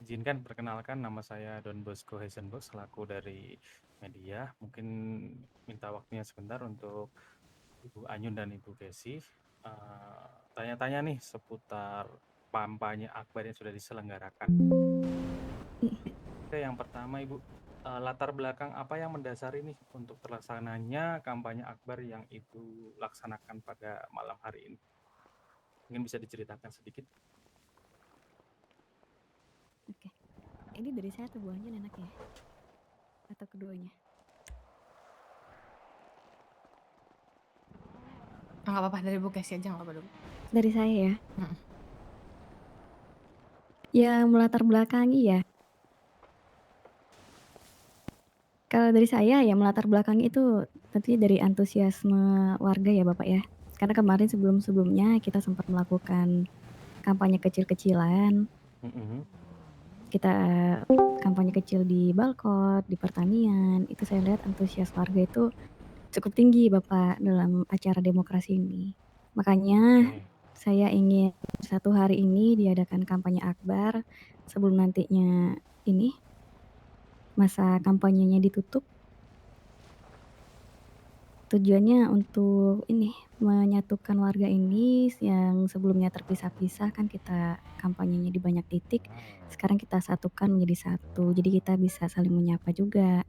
Izinkan perkenalkan nama saya Don Bosco Heisenberg selaku dari media. Mungkin minta waktunya sebentar untuk Ibu Anyun dan Ibu Kesi. Tanya-tanya nih seputar kampanye akbar yang sudah diselenggarakan. Oke, yang pertama Ibu, latar belakang apa yang mendasari nih untuk terlaksananya kampanye akbar yang Ibu laksanakan pada malam hari ini? Mungkin bisa diceritakan sedikit? Oke. Ini dari saya atau Bu Anyan enaknya? Atau keduanya? Nggak apa-apa, dari Bu Kesi aja nggak apa-apa dulu. Dari saya ya. Mm-mm. Yang melatar belakangi ya. Kalau dari saya ya melatar belakangi itu tentunya dari antusiasme warga ya Bapak ya. Karena kemarin sebelum-sebelumnya kita sempat melakukan kampanye kecil-kecilan. Kita kampanye kecil di Balkot, di pertanian. Itu saya lihat antusias warga itu cukup tinggi Bapak dalam acara demokrasi ini. Makanya saya ingin satu hari ini diadakan kampanye akbar sebelum nantinya ini masa kampanyenya ditutup. Tujuannya untuk ini menyatukan warga ini yang sebelumnya terpisah-pisah, kan kita kampanyenya di banyak titik, sekarang kita satukan menjadi satu. Jadi kita bisa saling menyapa juga.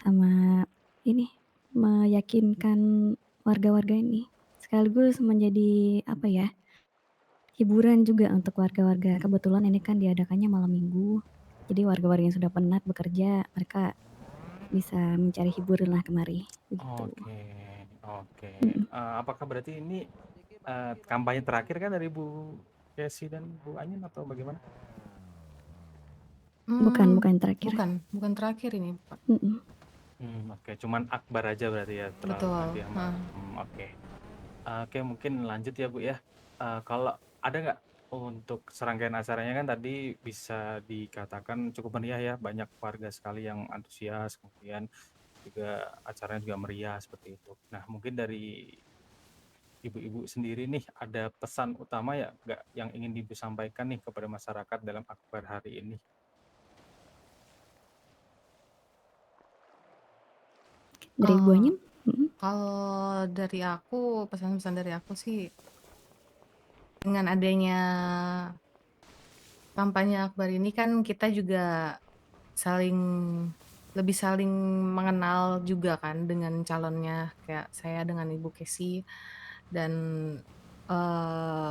Sama ini meyakinkan warga-warga ini sekaligus menjadi apa ya, hiburan juga untuk warga-warga. Kebetulan ini kan diadakannya malam Minggu, jadi warga-warga yang sudah penat bekerja, mereka bisa mencari hiburan lah kemari, begitu. Oke. Mhm. Apakah berarti ini kampanye terakhir kan dari Bu Kesi dan Bu Anyun atau bagaimana? Bukan terakhir. Bukan terakhir ini, Pak. Mhm. Oke, cuman akbar aja berarti ya, terlalu nanti Betul. ya malam. Oke. Oke, mungkin lanjut ya Bu ya. Kalau ada nggak untuk serangkaian acaranya kan tadi bisa dikatakan cukup meriah ya, banyak warga sekali yang antusias, kemudian juga acaranya juga meriah seperti itu. Nah, mungkin dari Ibu-ibu sendiri nih ada pesan utama ya nggak yang ingin Ibu sampaikan nih kepada masyarakat dalam akbar hari ini? Dari Ibu Anyun? Mhm. Kalau dari aku, pesan-pesan dari aku sih, dengan adanya kampanye akbar ini kan kita juga lebih saling mengenal juga kan dengan calonnya, kayak saya dengan Ibu Kesi, dan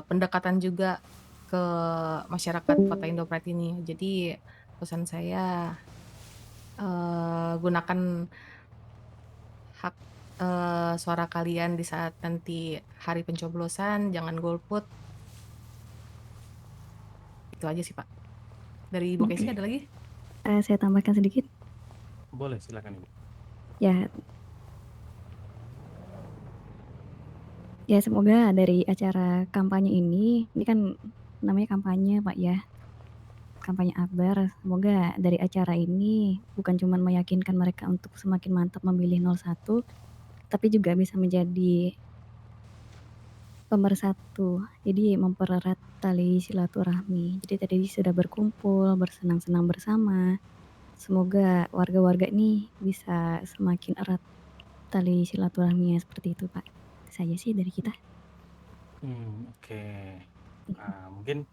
pendekatan juga ke masyarakat Kota Indopret ini. Jadi pesan saya, gunakan hak suara kalian di saat nanti hari pencoblosan, jangan golput. Itu aja sih Pak. Dari Ibu Kesi Oke. ada lagi? Saya tambahkan sedikit. Boleh, silakan Ibu. Ya. Ya semoga dari acara kampanye ini kan namanya kampanye Pak ya, kampanye akbar, semoga dari acara ini bukan cuman meyakinkan mereka untuk semakin mantap memilih 01, tapi juga bisa menjadi pemersatu. Jadi mempererat tali silaturahmi. Jadi tadi sudah berkumpul, bersenang-senang bersama. Semoga warga-warga ini bisa semakin erat tali silaturahminya seperti itu Pak. Itu saja sih dari kita. Oke. Mungkin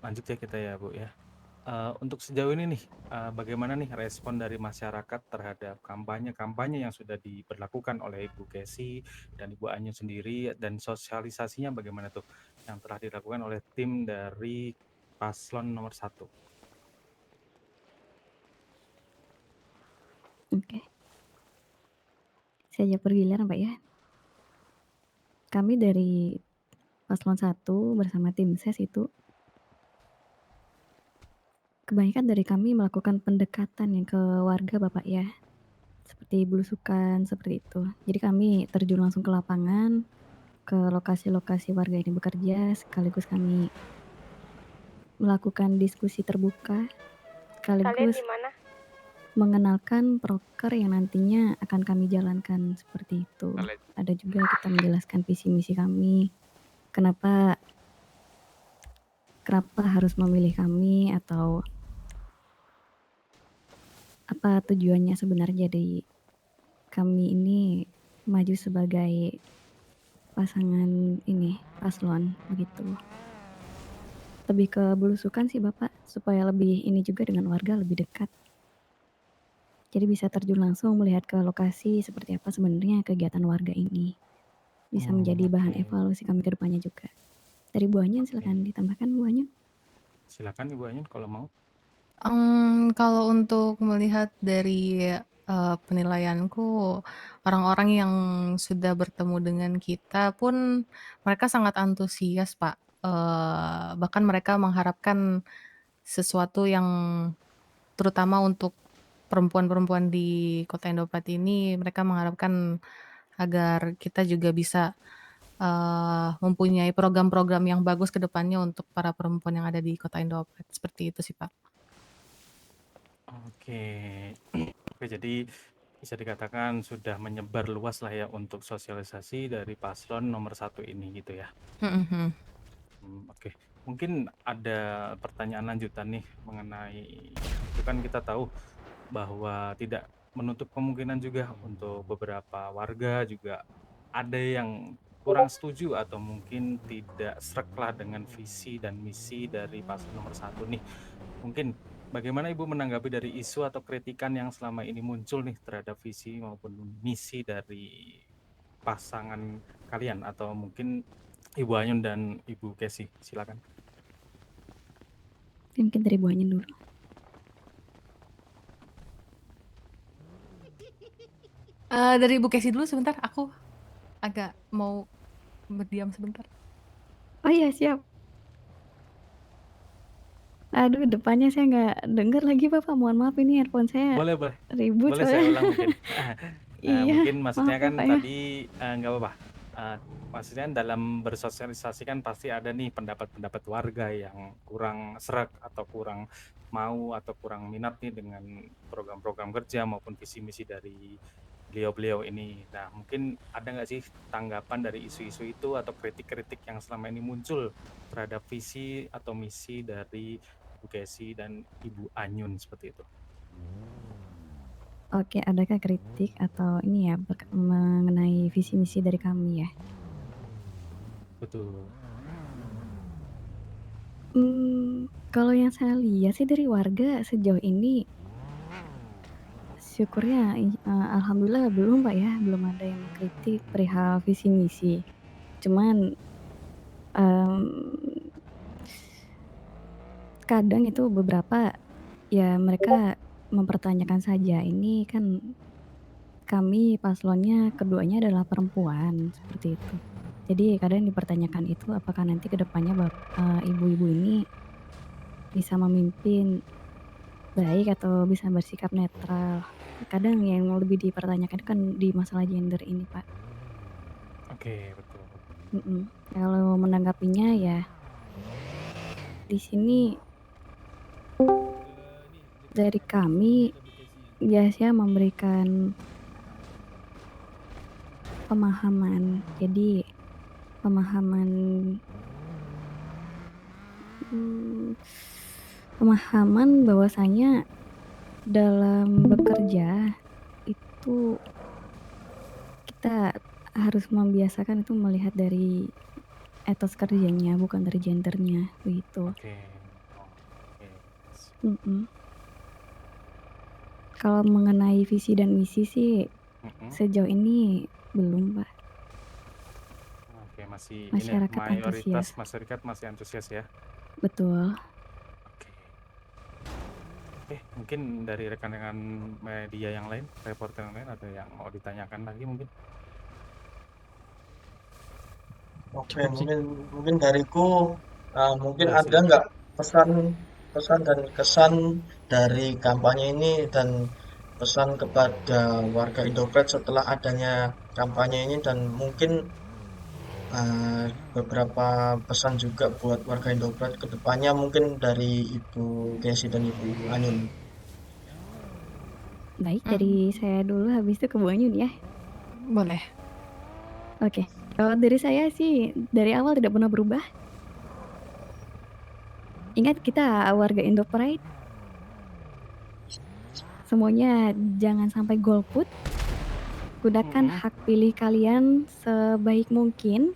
lanjut ya kita ya Bu ya. Untuk sejauh ini nih, bagaimana nih respon dari masyarakat terhadap kampanye-kampanye yang sudah diberlakukan oleh Ibu Kesi dan Ibu Anyun sendiri, dan sosialisasinya bagaimana tuh yang telah dilakukan oleh tim dari paslon nomor 1? Oke. Saya jawab bergiliran Pak ya. Kami dari paslon 1 bersama tim ses itu kebanyakan dari kami melakukan pendekatan yang ke warga Bapak ya, seperti belusukan, seperti itu. Jadi kami terjun langsung ke lapangan, ke lokasi-lokasi warga ini bekerja, sekaligus kami melakukan diskusi terbuka, sekaligus mengenalkan proker yang nantinya akan kami jalankan, seperti itu. Ada juga kita menjelaskan visi misi kami, kenapa kenapa harus memilih kami atau apa tujuannya sebenarnya dari kami ini maju sebagai pasangan ini, paslon, begitu. Lebih ke belusukan sih Bapak, supaya lebih ini juga dengan warga lebih dekat. Jadi bisa terjun langsung melihat ke lokasi seperti apa sebenarnya kegiatan warga ini. Bisa menjadi bahan Oke. evaluasi kami ke depannya juga. Dari Bu Anyun Oke. silakan ditambahkan Bu Anyun. Silakan Ibu Anyun kalau mau. Kalau untuk melihat dari, penilaianku, orang-orang yang sudah bertemu dengan kita pun mereka sangat antusias, Pak. Bahkan mereka mengharapkan sesuatu yang terutama untuk perempuan-perempuan di Kota Indopret ini, mereka mengharapkan agar kita juga bisa, mempunyai program-program yang bagus ke depannya untuk para perempuan yang ada di Kota Indopret, seperti itu sih, Pak. Oke. Oke, jadi bisa dikatakan sudah menyebar luas lah ya untuk sosialisasi dari paslon nomor 1 ini gitu ya. Mhm mhm. Oke. Mungkin ada pertanyaan lanjutan nih mengenai itu kan kita tahu bahwa tidak menutup kemungkinan juga untuk beberapa warga juga ada yang kurang setuju atau mungkin tidak sreg lah dengan visi dan misi dari paslon nomor 1 nih. Mungkin bagaimana Ibu menanggapi dari isu atau kritikan yang selama ini muncul nih terhadap visi maupun misi dari pasangan kalian atau mungkin Ibu Anyun dan Ibu Kesi, silakan. Mungkin dari Bu Anyun dulu. Dari Bu Kesi dulu sebentar, aku agak mau berdiam sebentar. Oh iya siap. Aduh depannya saya nggak denger lagi Bapak, mohon maaf ini earphone saya Boleh boleh. ribut Boleh saya soalnya. ulang mungkin. Iya, Mungkin maaf maksudnya ya kan Pak ya. tadi, nggak apa-apa, maksudnya dalam bersosialisasi kan pasti ada nih pendapat-pendapat warga yang kurang sreg atau kurang mau atau kurang minat nih dengan program-program kerja maupun visi misi dari beliau-beliau ini. Nah, mungkin ada nggak sih tanggapan dari isu-isu itu atau kritik-kritik yang selama ini muncul terhadap visi atau misi dari Bu Kesi dan Ibu Anyun seperti itu? Oke, adakah kritik atau ini ya mengenai visi misi dari kami ya? Betul. Kalau yang saya lihat sih dari warga sejauh ini syukurnya alhamdulillah belum Pak ya, belum ada yang mengkritik perihal visi misi. Cuman, mmm, kadang itu beberapa ya mereka mempertanyakan saja, ini kan kami paslonnya keduanya adalah perempuan, seperti itu. Jadi kadang dipertanyakan itu apakah nanti ke depannya ibu-ibu ini bisa memimpin baik atau bisa bersikap netral. Kadang yang lebih dipertanyakan kan di masalah gender ini, Pak. Oke, betul. Kalau menanggapinya ya di sini dari kami biasanya memberikan pemahaman. Jadi pemahaman pemahaman bahwasanya dalam bekerja itu kita harus membiasakan itu melihat dari etos kerjanya bukan dari gendernya, begitu. Oke. Oke. Mhm. Kalau mengenai visi dan misi sih Mhm. sejauh ini belum, Pak. Oke, masih ini ya, Masyarakat mayoritas antusias. masyarakat masih antusias ya? Betul. Oke. Oke, mungkin dari rekan-rekan media yang lain, reporter yang lain ada yang mau ditanyakan lagi mungkin? Oke, Cukup sih. mungkin dariku, mungkin Boleh, ada silakan. nggak pesan pesan dan kesan dari kampanye ini dan pesan kepada warga Indopret setelah adanya kampanye ini dan mungkin beberapa pesan juga buat warga Indopret ke depannya mungkin dari Ibu Kesi dan Ibu Anyun. Baik, Mhm, dari saya dulu habis itu ke Bu Anyun ya. boleh. Oke. Kalau dari saya sih dari awal tidak pernah berubah. Ingat kita warga Indo Pride. Semuanya jangan sampai golput. Gunakan Mhm. hak pilih kalian sebaik mungkin,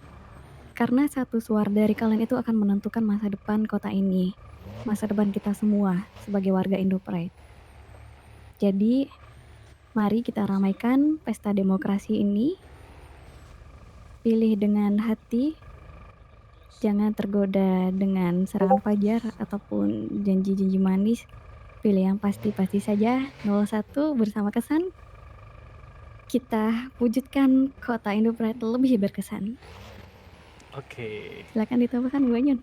karena satu suara dari kalian itu akan menentukan masa depan kota ini, masa depan kita semua sebagai warga Indo Pride. Jadi, mari kita ramaikan pesta demokrasi ini. Pilih dengan hati, jangan tergoda dengan serangan fajar ataupun janji-janji manis. Pilih yang pasti-pasti saja. 01 bersama kesan. Kita wujudkan kota Indo Pride lebih berkesan. Oke. Silakan ditambahkan Bu Anyun.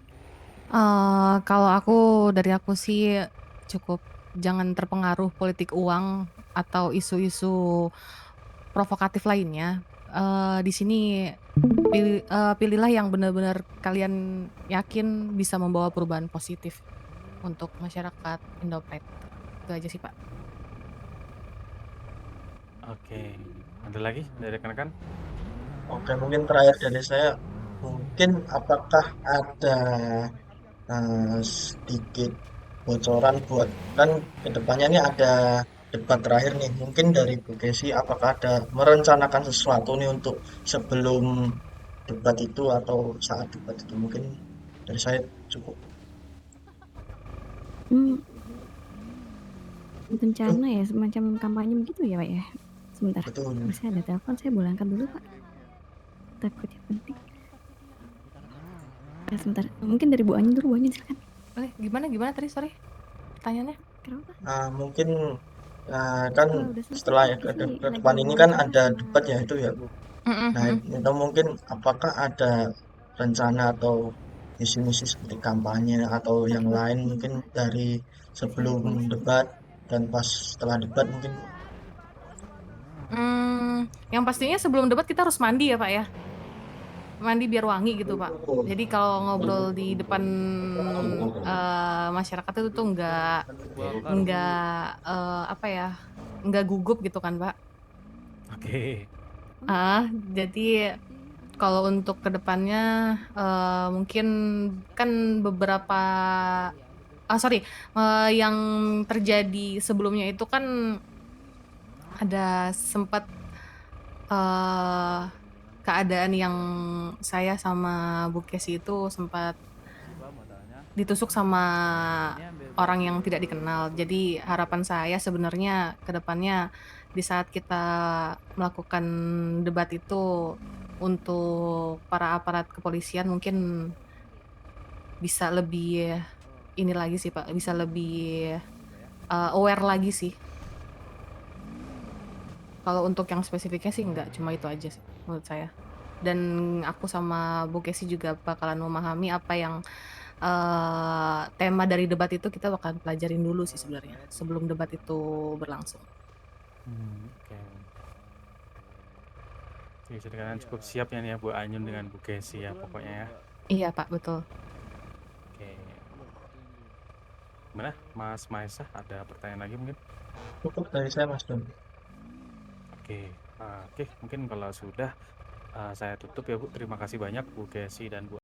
Kalau dari aku sih cukup jangan terpengaruh politik uang atau isu-isu provokatif lainnya. Di sini pilihlah yang benar-benar kalian yakin bisa membawa perubahan positif untuk masyarakat Indo Pride. Itu aja sih, Pak. Oke. Ada lagi dari rekan-rekan? Oke, mungkin terakhir dari saya, mungkin apakah ada sedikit bocoran buat kan kedepannya ini ada debat terakhir nih. Mungkin dari Bu Kesi, apakah ada merencanakan sesuatu nih untuk sebelum debat itu atau saat debat itu? Mungkin dari saya cukup. Rencana ya semacam kampanye begitu ya Pak ya? Sebentar, Betul. saya ada telepon, saya boleh angkat dulu Pak. Takutnya penting. Sebentar, mungkin dari Bu Anyun dulu, Bu Anyun silakan. Gimana tadi, sorry, pertanyaannya? Kenapa? Mungkin kan Udah selesai setelah Pak, ke Kesi ke depan lagi ini kan wawancara ada sama debat ya itu ya Bu. Nah, Mhm. itu mungkin apakah ada rencana atau misi-misi seperti kampanye atau Oke yang Pak, lain nggak mungkin apa-apa. dari Saya sebelum informasi. debat dan pas setelah debat mungkin. Yang pastinya sebelum debat kita harus mandi ya, Pak, ya? Mandi biar wangi gitu, Pak. Jadi kalau ngobrol di depan, masyarakat itu tuh apa ya, nggak gugup gitu kan, Pak. Oke. Jadi kalau untuk ke depannya, mungkin kan beberapa yang terjadi sebelumnya itu kan ada sempat, eee, keadaan yang saya sama Bu Kesi itu sempat ditusuk sama orang yang tidak dikenal. Jadi harapan saya sebenarnya ke depannya di saat kita melakukan debat itu untuk para aparat kepolisian mungkin bisa lebih ini lagi sih, Pak, bisa lebih, aware lagi sih. Kalau untuk yang spesifiknya sih enggak, cuma itu aja sih menurut saya. Dan aku sama Bu Kesi juga bakalan memahami apa yang, tema dari debat itu kita bakalan pelajarin dulu sih sebenarnya, sebelum debat itu berlangsung. Oke. Oke, jadi kalian cukup siap ya nih ya Bu Anyun dengan Bu Kesi ya pokoknya ya. Iya, Pak, betul. Oke. Gimana Mas Maesa, ada pertanyaan lagi mungkin? Cukup dari saya Mas Don. Oke. Oke, mungkin kalau sudah saya tutup ya Bu. Terima kasih banyak Bu Kesi dan Bu